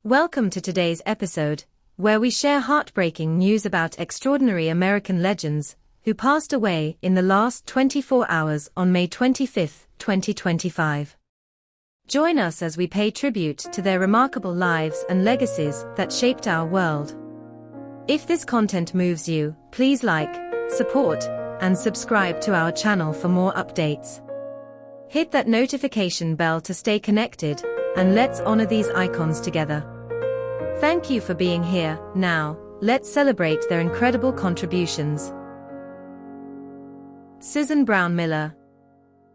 Welcome to today's episode, where we share heartbreaking news about extraordinary American legends who passed away in the last 24 hours on May 25, 2025. Join us as we pay tribute to their remarkable lives and legacies that shaped our world. If this content moves you, please like, support, and subscribe to our channel for more updates. Hit that notification bell to stay connected, and let's honor these icons together. Thank you for being here. Now, let's celebrate their incredible contributions. Susan Brown Miller.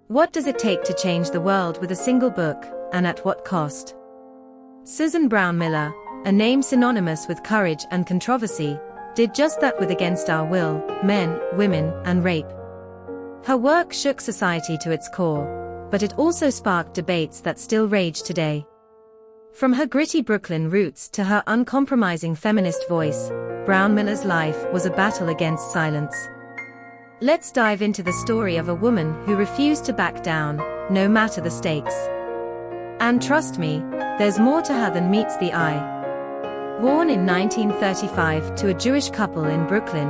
What does it take to change the world with a single book, and at what cost? Susan Brown Miller, a name synonymous with courage and controversy, did just that with Against Our Will, Men, Women, and Rape. Her work shook society to its core, but it also sparked debates that still rage today. From her gritty Brooklyn roots to her uncompromising feminist voice, Brown Miller's life was a battle against silence. Let's dive into the story of a woman who refused to back down, no matter the stakes. And trust me, there's more to her than meets the eye. Born in 1935 to a Jewish couple in Brooklyn,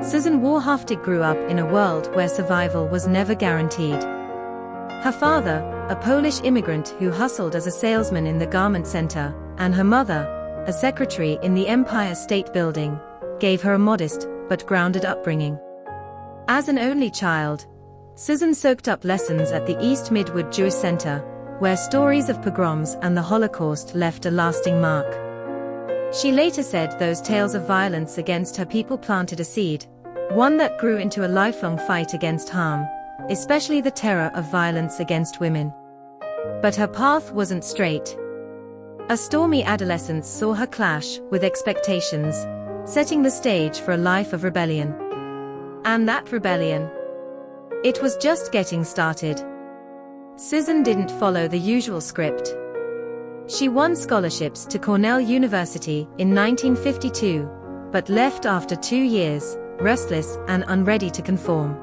Susan Warhaftig grew up in a world where survival was never guaranteed. Her father, a Polish immigrant who hustled as a salesman in the garment center, and her mother, a secretary in the Empire State Building, gave her a modest but grounded upbringing. As an only child, Susan soaked up lessons at the East Midwood Jewish Center, where stories of pogroms and the Holocaust left a lasting mark. She later said those tales of violence against her people planted a seed, one that grew into a lifelong fight against harm, especially the terror of violence against women. But her path wasn't straight. A stormy adolescence saw her clash with expectations, setting the stage for a life of rebellion. And that rebellion, it was just getting started. Susan didn't follow the usual script. She won scholarships to Cornell University in 1952, but left after 2 years, restless and unready to conform.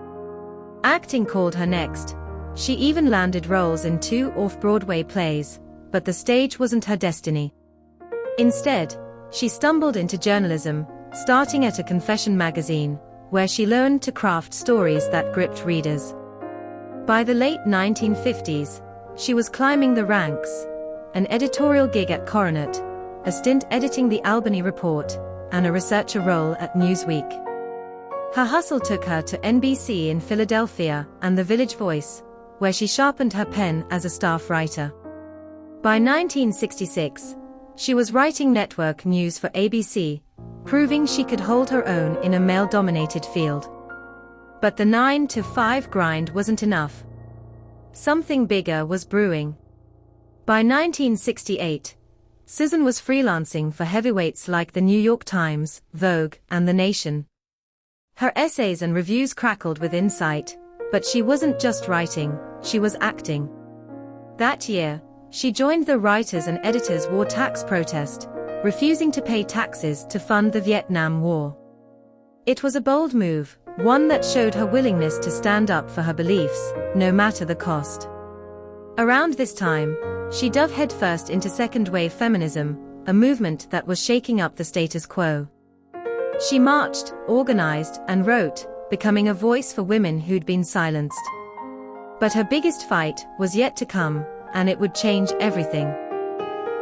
Acting called her next. She even landed roles in 2 off-Broadway plays, but the stage wasn't her destiny. Instead, she stumbled into journalism, starting at a confession magazine, where she learned to craft stories that gripped readers. By the late 1950s, she was climbing the ranks, an editorial gig at Coronet, a stint editing the Albany Report, and a researcher role at Newsweek. Her hustle took her to NBC in Philadelphia and The Village Voice, where she sharpened her pen as a staff writer. By 1966, she was writing network news for ABC, proving she could hold her own in a male-dominated field. But the 9-to-5 grind wasn't enough. Something bigger was brewing. By 1968, Susan was freelancing for heavyweights like the New York Times, Vogue, and The Nation. Her essays and reviews crackled with insight, but she wasn't just writing, she was acting. That year, she joined the Writers and Editors War tax protest, refusing to pay taxes to fund the Vietnam War. It was a bold move, one that showed her willingness to stand up for her beliefs, no matter the cost. Around this time, she dove headfirst into second-wave feminism, a movement that was shaking up the status quo. She marched, organized, and wrote, becoming a voice for women who'd been silenced. But her biggest fight was yet to come, and it would change everything.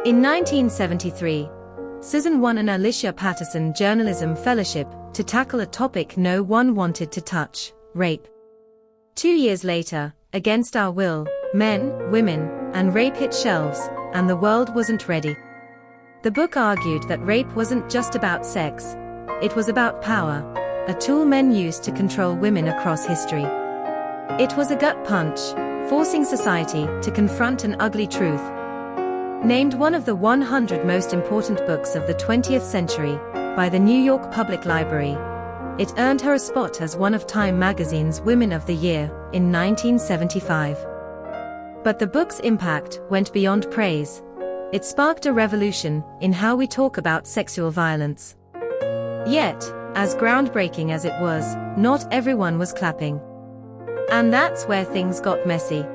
In 1973, Susan won an Alicia Patterson Journalism Fellowship to tackle a topic no one wanted to touch: rape. 2 years later, Against Our Will, Men, Women, and Rape hit shelves, and the world wasn't ready. The book argued that rape wasn't just about sex. It was about power, a tool men used to control women across history. It was a gut punch, forcing society to confront an ugly truth. Named one of the 100 most important books of the 20th century by the New York Public Library, it earned her a spot as one of Time magazine's Women of the Year in 1975. But the book's impact went beyond praise. It sparked a revolution in how we talk about sexual violence. Yet, as groundbreaking as it was, not everyone was clapping. And that's where things got messy.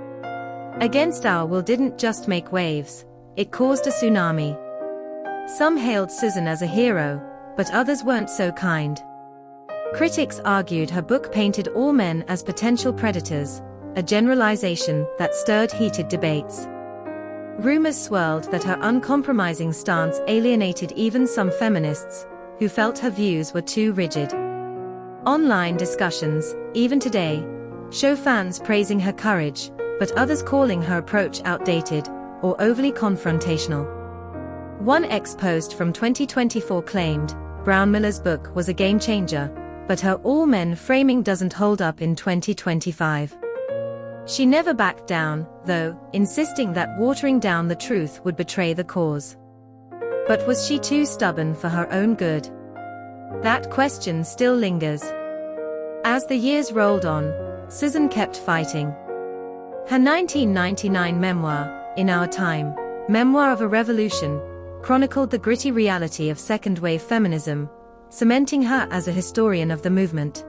Against Our Will didn't just make waves, it caused a tsunami. Some hailed Susan as a hero, but others weren't so kind. Critics argued her book painted all men as potential predators, a generalization that stirred heated debates. Rumors swirled that her uncompromising stance alienated even some feminists, who felt her views were too rigid. Online discussions, even today, show fans praising her courage, but others calling her approach outdated or overly confrontational. One ex-post from 2024 claimed, Brown Miller's book was a game changer, but her all-men framing doesn't hold up in 2025. She never backed down, though, insisting that watering down the truth would betray the cause. But was she too stubborn for her own good? That question still lingers. As the years rolled on, Susan kept fighting. Her 1999 memoir, In Our Time, Memoir of a Revolution, chronicled the gritty reality of second-wave feminism, cementing her as a historian of the movement.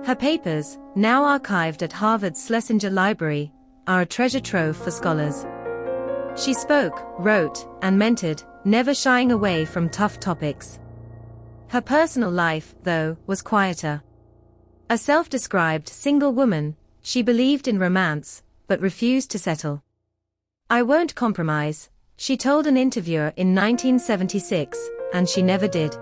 Her papers, now archived at Harvard's Schlesinger Library, are a treasure trove for scholars. She spoke, wrote, and mentored, never shying away from tough topics. Her personal life, though, was quieter. A self-described single woman, she believed in romance, but refused to settle. "I won't compromise," she told an interviewer in 1976, and she never did.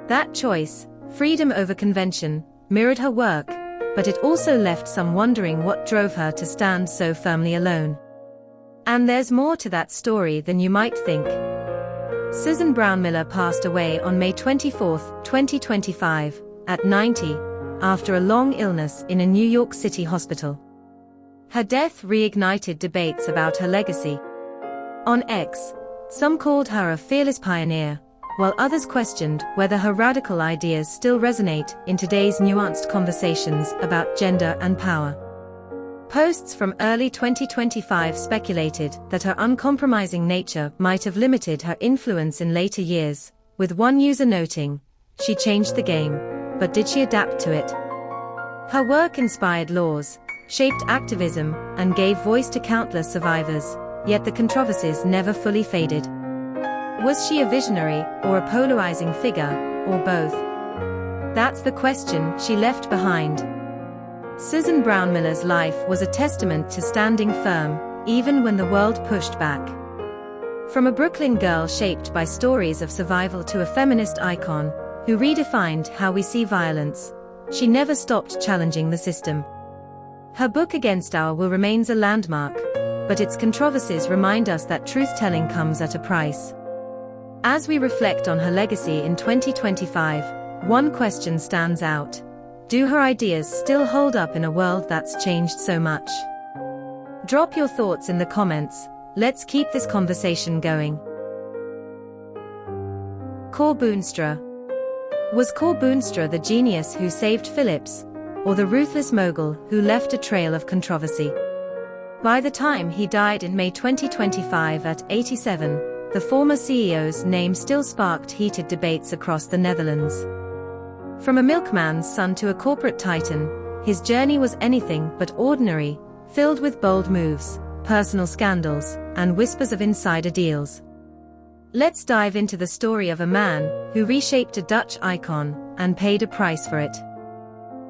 That choice, freedom over convention, mirrored her work, but it also left some wondering what drove her to stand so firmly alone. And there's more to that story than you might think. Susan Brown Miller passed away on May 24, 2025, at 90, after a long illness in a New York City hospital. Her death reignited debates about her legacy. On X, some called her a fearless pioneer, while others questioned whether her radical ideas still resonate in today's nuanced conversations about gender and power. Posts from early 2025 speculated that her uncompromising nature might have limited her influence in later years, with one user noting, "She changed the game, but did she adapt to it?" Her work inspired laws, shaped activism, and gave voice to countless survivors, yet the controversies never fully faded. Was she a visionary or a polarizing figure, or both? That's the question she left behind. Susan Brown Miller's life was a testament to standing firm, even when the world pushed back. From a Brooklyn girl shaped by stories of survival to a feminist icon, who redefined how we see violence, she never stopped challenging the system. Her book Against Our Will remains a landmark, but its controversies remind us that truth-telling comes at a price. As we reflect on her legacy in 2025, one question stands out. Do her ideas still hold up in a world that's changed so much? Drop your thoughts in the comments. Let's keep this conversation going. Cor Boonstra. Was Cor Boonstra the genius who saved Philips, or the ruthless mogul who left a trail of controversy? By the time he died in May 2025 at 87, the former CEO's name still sparked heated debates across the Netherlands. From a milkman's son to a corporate titan, his journey was anything but ordinary, filled with bold moves, personal scandals, and whispers of insider deals. Let's dive into the story of a man who reshaped a Dutch icon and paid a price for it.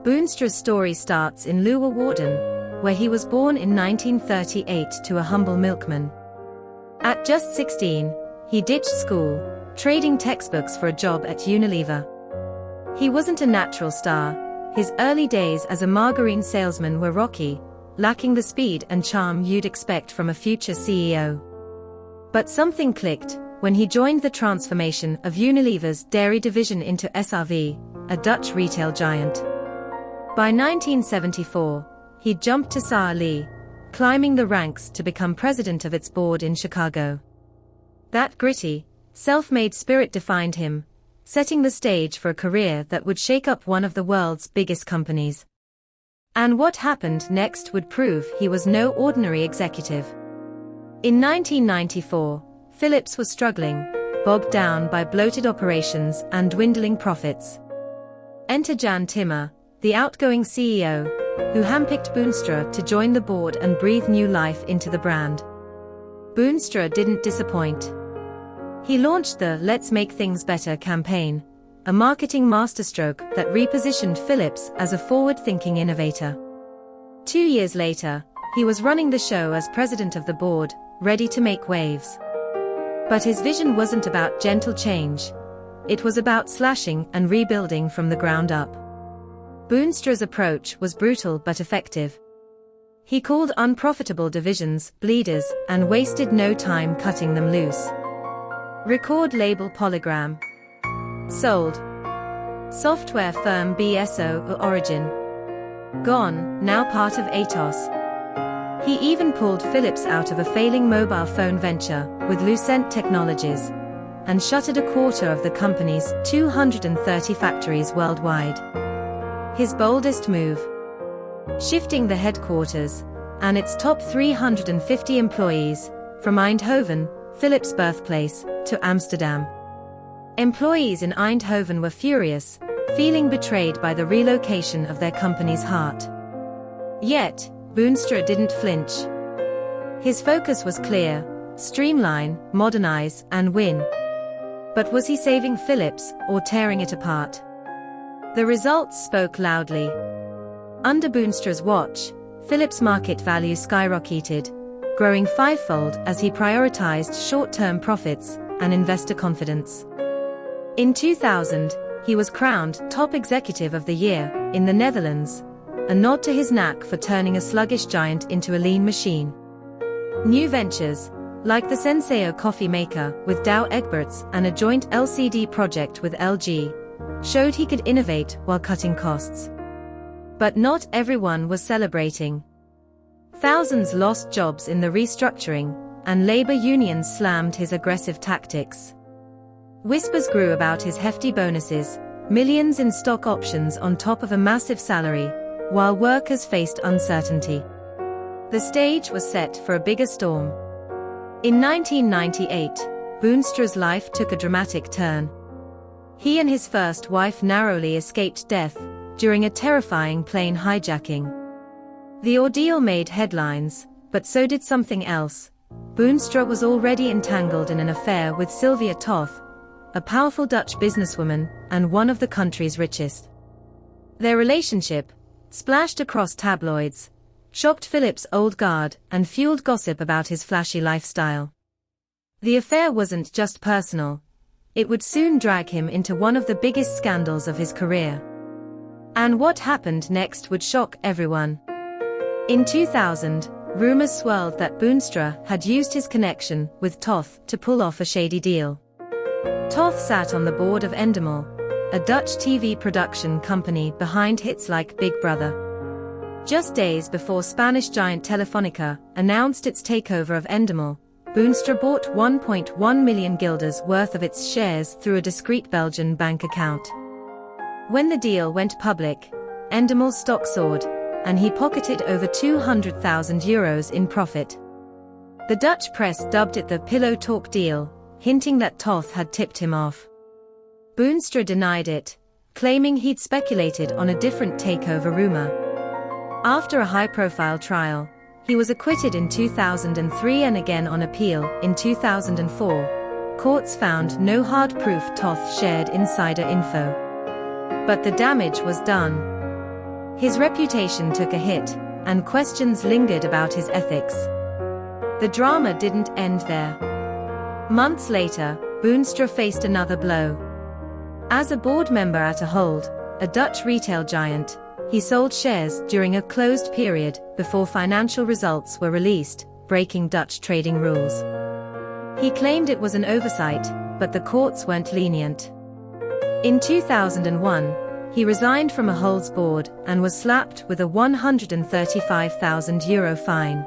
Boonstra's story starts in Leeuwarden, where he was born in 1938 to a humble milkman. At just 16, he ditched school, trading textbooks for a job at Unilever. He wasn't a natural star. His early days as a margarine salesman were rocky, lacking the speed and charm you'd expect from a future CEO. But something clicked when he joined the transformation of Unilever's dairy division into SRV, a Dutch retail giant. By 1974, he jumped to Saarlee, climbing the ranks to become president of its board in Chicago. That gritty, self-made spirit defined him, setting the stage for a career that would shake up one of the world's biggest companies. And what happened next would prove he was no ordinary executive. In 1994, Philips was struggling, bogged down by bloated operations and dwindling profits. Enter Jan Timmer, the outgoing CEO, who handpicked Boonstra to join the board and breathe new life into the brand. Boonstra didn't disappoint. He launched the "Let's Make Things Better" campaign, a marketing masterstroke that repositioned Philips as a forward-thinking innovator. 2 years later, he was running the show as president of the board, ready to make waves. But his vision wasn't about gentle change. It was about slashing and rebuilding from the ground up. Boonstra's approach was brutal but effective. He called unprofitable divisions bleeders and wasted no time cutting them loose. Record label Polygram. Sold. Software firm BSO Origin. Gone, now part of Atos. He even pulled Philips out of a failing mobile phone venture with Lucent Technologies and shuttered a quarter of the company's 230 factories worldwide. His boldest move: shifting the headquarters and its top 350 employees from Eindhoven, Philips' birthplace, to Amsterdam. Employees in Eindhoven were furious, feeling betrayed by the relocation of their company's heart. Yet, Boonstra didn't flinch. His focus was clear: streamline, modernize, and win. But was he saving Philips or tearing it apart? The results spoke loudly. Under Boonstra's watch, Philips' market value skyrocketed, growing fivefold as he prioritized short-term profits and investor confidence. In 2000, he was crowned Top Executive of the Year in the Netherlands, a nod to his knack for turning a sluggish giant into a lean machine. New ventures, like the Senseo coffee maker with Dow Egberts and a joint LCD project with LG, showed he could innovate while cutting costs. But not everyone was celebrating. Thousands lost jobs in the restructuring, and labor unions slammed his aggressive tactics. Whispers grew about his hefty bonuses, millions in stock options on top of a massive salary, while workers faced uncertainty. The stage was set for a bigger storm. In 1998, Boonstra's life took a dramatic turn. He and his first wife narrowly escaped death during a terrifying plane hijacking. The ordeal made headlines, but so did something else. Boonstra was already entangled in an affair with Sylvia Toth, a powerful Dutch businesswoman and one of the country's richest. Their relationship, splashed across tabloids, shocked Philips' old guard and fueled gossip about his flashy lifestyle. The affair wasn't just personal. It would soon drag him into one of the biggest scandals of his career. And what happened next would shock everyone. In 2000, rumors swirled that Boonstra had used his connection with Toth to pull off a shady deal. Toth sat on the board of Endemol, a Dutch TV production company behind hits like Big Brother. Just days before Spanish giant Telefonica announced its takeover of Endemol, Boonstra bought 1.1 million guilders worth of its shares through a discreet Belgian bank account. When the deal went public, Endemol's stock soared, and he pocketed over €200,000 in profit. The Dutch press dubbed it the "pillow talk deal," hinting that Toth had tipped him off. Boonstra denied it, claiming he'd speculated on a different takeover rumor. After a high-profile trial, he was acquitted in 2003 and again on appeal in 2004. Courts found no hard proof Toth shared insider info. But the damage was done. His reputation took a hit, and questions lingered about his ethics. The drama didn't end there. Months later, Boonstra faced another blow. As a board member at Ahold, a Dutch retail giant, he sold shares during a closed period before financial results were released, breaking Dutch trading rules. He claimed it was an oversight, but the courts weren't lenient. In 2001, he resigned from Ahold's board and was slapped with a €135,000 fine.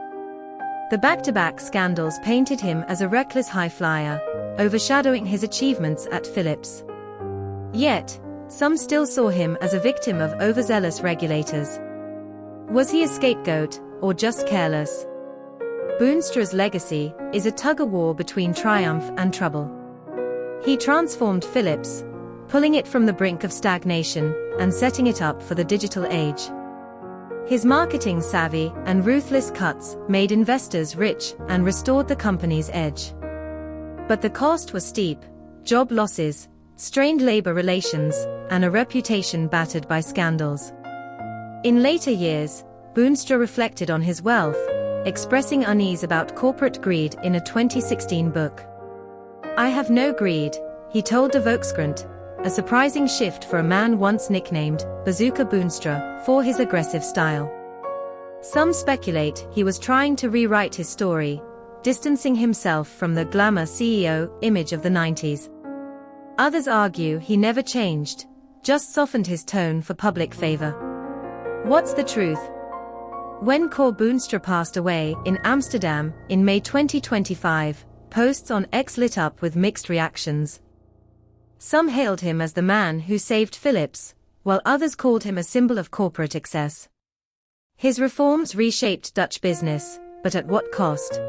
The back-to-back scandals painted him as a reckless high-flyer, overshadowing his achievements at Philips. Yet, some still saw him as a victim of overzealous regulators. Was he a scapegoat, or just careless? Boonstra's legacy is a tug-of-war between triumph and trouble. He transformed Philips, pulling it from the brink of stagnation and setting it up for the digital age. His marketing savvy and ruthless cuts made investors rich and restored the company's edge. But the cost was steep: job losses, strained labor relations, and a reputation battered by scandals. In later years, Boonstra reflected on his wealth, expressing unease about corporate greed in a 2016 book. "I have no greed," he told the Volkskrant, a surprising shift for a man once nicknamed Bazooka Boonstra for his aggressive style. Some speculate he was trying to rewrite his story, distancing himself from the glamour CEO image of the 90s. Others argue he never changed, just softened his tone for public favor. What's the truth? When Cor Boonstra passed away in Amsterdam in May 2025, posts on X lit up with mixed reactions. Some hailed him as the man who saved Philips, while others called him a symbol of corporate excess. His reforms reshaped Dutch business, but at what cost?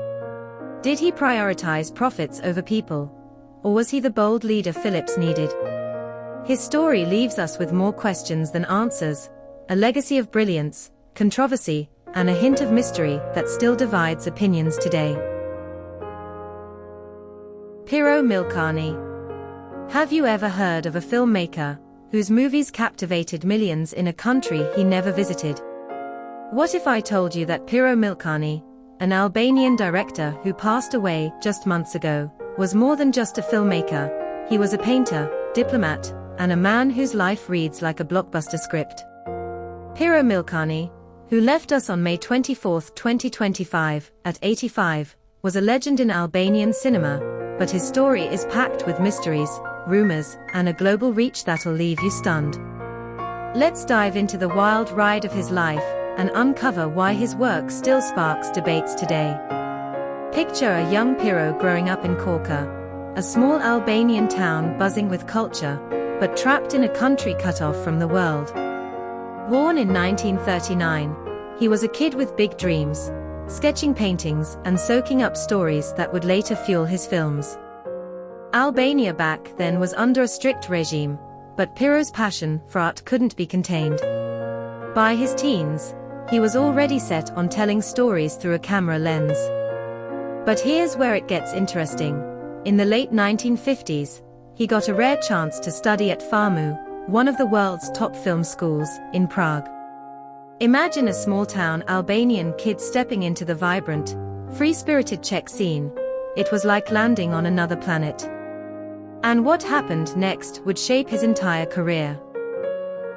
Did he prioritize profits over people? Or was he the bold leader Philips needed? His story leaves us with more questions than answers, a legacy of brilliance, controversy, and a hint of mystery that still divides opinions today. Pirro Milcani. Have you ever heard of a filmmaker whose movies captivated millions in a country he never visited? What if I told you that Pirro Milcani, an Albanian director who passed away just months ago, was more than just a filmmaker? He was a painter, diplomat, and a man whose life reads like a blockbuster script. Pirro Milcani, who left us on May 24, 2025, at 85, was a legend in Albanian cinema, but his story is packed with mysteries, rumors, and a global reach that'll leave you stunned. Let's dive into the wild ride of his life and uncover why his work still sparks debates today. Picture a young Pirro growing up in Korça, a small Albanian town buzzing with culture, but trapped in a country cut off from the world. Born in 1939, he was a kid with big dreams, sketching paintings and soaking up stories that would later fuel his films. Albania back then was under a strict regime, but Pirro's passion for art couldn't be contained. By his teens, he was already set on telling stories through a camera lens. But here's where it gets interesting. In the late 1950s, he got a rare chance to study at FAMU, one of the world's top film schools, in Prague. Imagine a small-town Albanian kid stepping into the vibrant, free-spirited Czech scene. It was like landing on another planet. And what happened next would shape his entire career.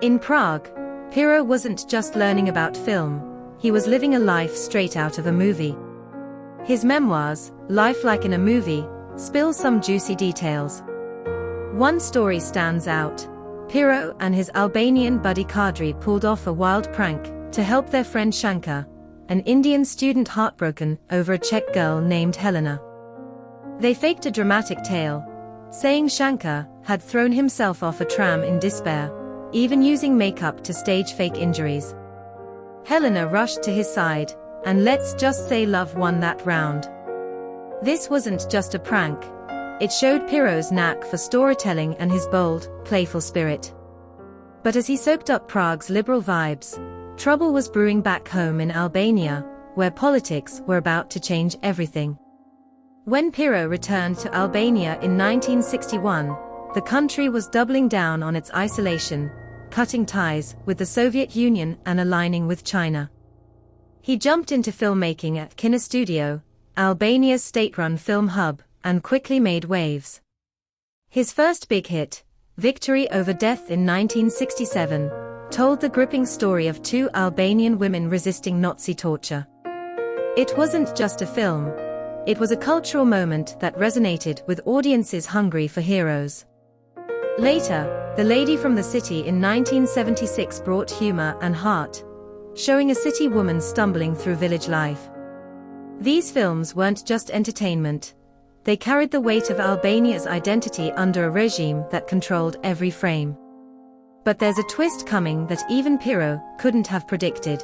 In Prague, Pirro wasn't just learning about film, he was living a life straight out of a movie. His memoirs, Life Like in a Movie, spill some juicy details. One story stands out. Pirro and his Albanian buddy Kadri pulled off a wild prank to help their friend Shankar, an Indian student heartbroken over a Czech girl named Helena. They faked a dramatic tale, saying Shankar had thrown himself off a tram in despair, even using makeup to stage fake injuries. Helena rushed to his side, and let's just say love won that round. This wasn't just a prank. It showed Pirro's knack for storytelling and his bold, playful spirit. But as he soaked up Prague's liberal vibes, trouble was brewing back home in Albania, where politics were about to change everything. When Pirro returned to Albania in 1961, the country was doubling down on its isolation, cutting ties with the Soviet Union and aligning with China. He jumped into filmmaking at Kinostudio, Albania's state-run film hub, and quickly made waves. His first big hit, Victory Over Death in 1967, told the gripping story of two Albanian women resisting Nazi torture. It wasn't just a film, it was a cultural moment that resonated with audiences hungry for heroes. Later, The Lady from the City in 1976 brought humor and heart, showing a city woman stumbling through village life. These films weren't just entertainment. They carried the weight of Albania's identity under a regime that controlled every frame. But there's a twist coming that even Pirro couldn't have predicted.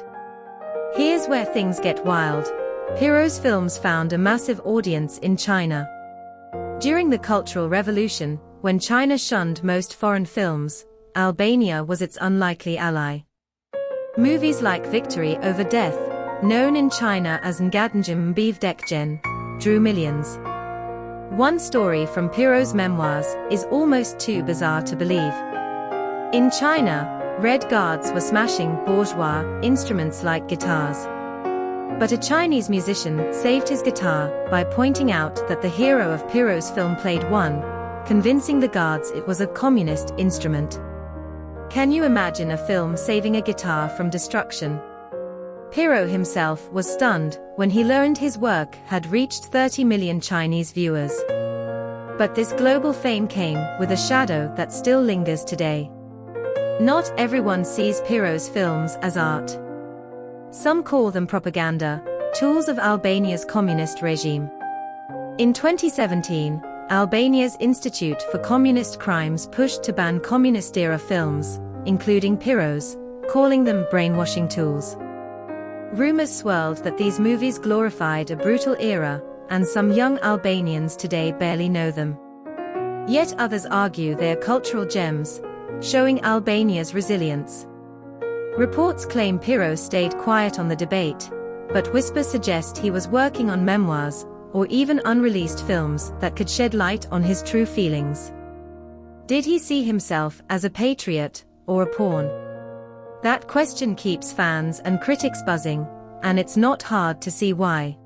Here's where things get wild. Pirro's films found a massive audience in China. During the Cultural Revolution, when China shunned most foreign films, Albania was its unlikely ally. Movies like Victory Over Death, known in China as Ngadnjim Mbivdekjen, drew millions. One story from Pirot's memoirs is almost too bizarre to believe. In China, Red Guards were smashing bourgeois instruments like guitars. But a Chinese musician saved his guitar by pointing out that the hero of Pirot's film played one, convincing the guards it was a communist instrument. Can you imagine a film saving a guitar from destruction? Pirot himself was stunned when he learned his work had reached 30 million Chinese viewers. But this global fame came with a shadow that still lingers today. Not everyone sees Pirot's films as art. Some call them propaganda, tools of Albania's communist regime. In 2017, Albania's Institute for Communist Crimes pushed to ban communist-era films, including Pirot's, calling them brainwashing tools. Rumors swirled that these movies glorified a brutal era, and some young Albanians today barely know them. Yet others argue they are cultural gems, showing Albania's resilience. Reports claim Pirot stayed quiet on the debate, but whispers suggest he was working on memoirs, or even unreleased films that could shed light on his true feelings. Did he see himself as a patriot, or a pawn? That question keeps fans and critics buzzing, and it's not hard to see why.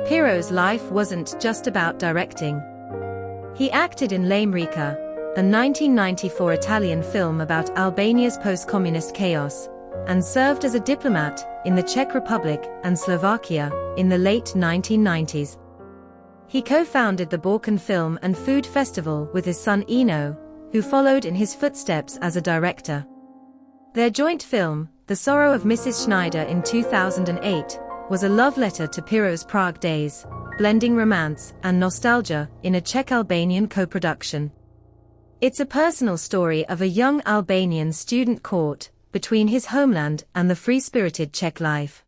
Pirot's life wasn't just about directing. He acted in L'America, a 1994 Italian film about Albania's post-communist chaos, and served as a diplomat in the Czech Republic and Slovakia in the late 1990s. He co-founded the Balkan Film and Food Festival with his son Eno, who followed in his footsteps as a director. Their joint film, The Sorrow of Mrs. Schneider in 2008, was a love letter to Pirot's Prague days, blending romance and nostalgia in a Czech-Albanian co-production. It's a personal story of a young Albanian student caught between his homeland and the free-spirited Czech life.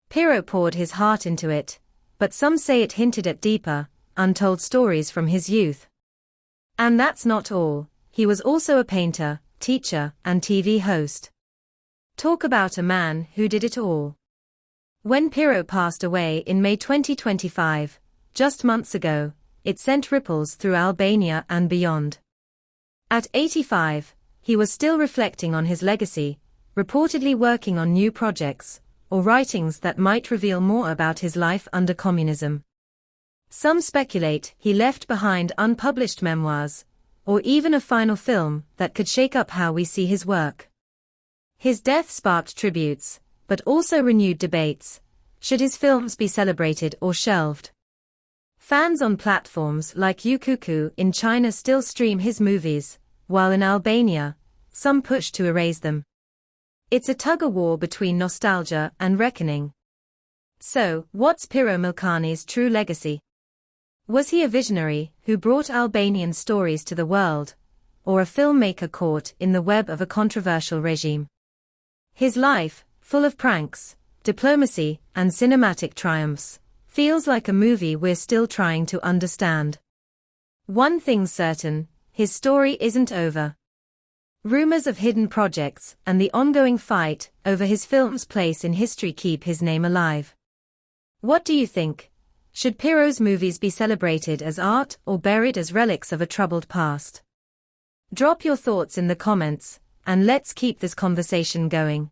Pirot poured his heart into it, but some say it hinted at deeper, untold stories from his youth. And that's not all, he was also a painter, teacher, and TV host. Talk about a man who did it all. When Pirot passed away in May 2025, just months ago, it sent ripples through Albania and beyond. At 85, he was still reflecting on his legacy, reportedly working on new projects, or writings that might reveal more about his life under communism. Some speculate he left behind unpublished memoirs, or even a final film that could shake up how we see his work. His death sparked tributes, but also renewed debates. Should his films be celebrated or shelved? Fans on platforms like Youku in China still stream his movies, while in Albania, some push to erase them. It's a tug-of-war between nostalgia and reckoning. So, what's Pirot Milcani's true legacy? Was he a visionary who brought Albanian stories to the world, or a filmmaker caught in the web of a controversial regime? His life, full of pranks, diplomacy, and cinematic triumphs, feels like a movie we're still trying to understand. One thing's certain, his story isn't over. Rumors of hidden projects and the ongoing fight over his film's place in history keep his name alive. What do you think? Should Pirot's movies be celebrated as art or buried as relics of a troubled past? Drop your thoughts in the comments, and let's keep this conversation going.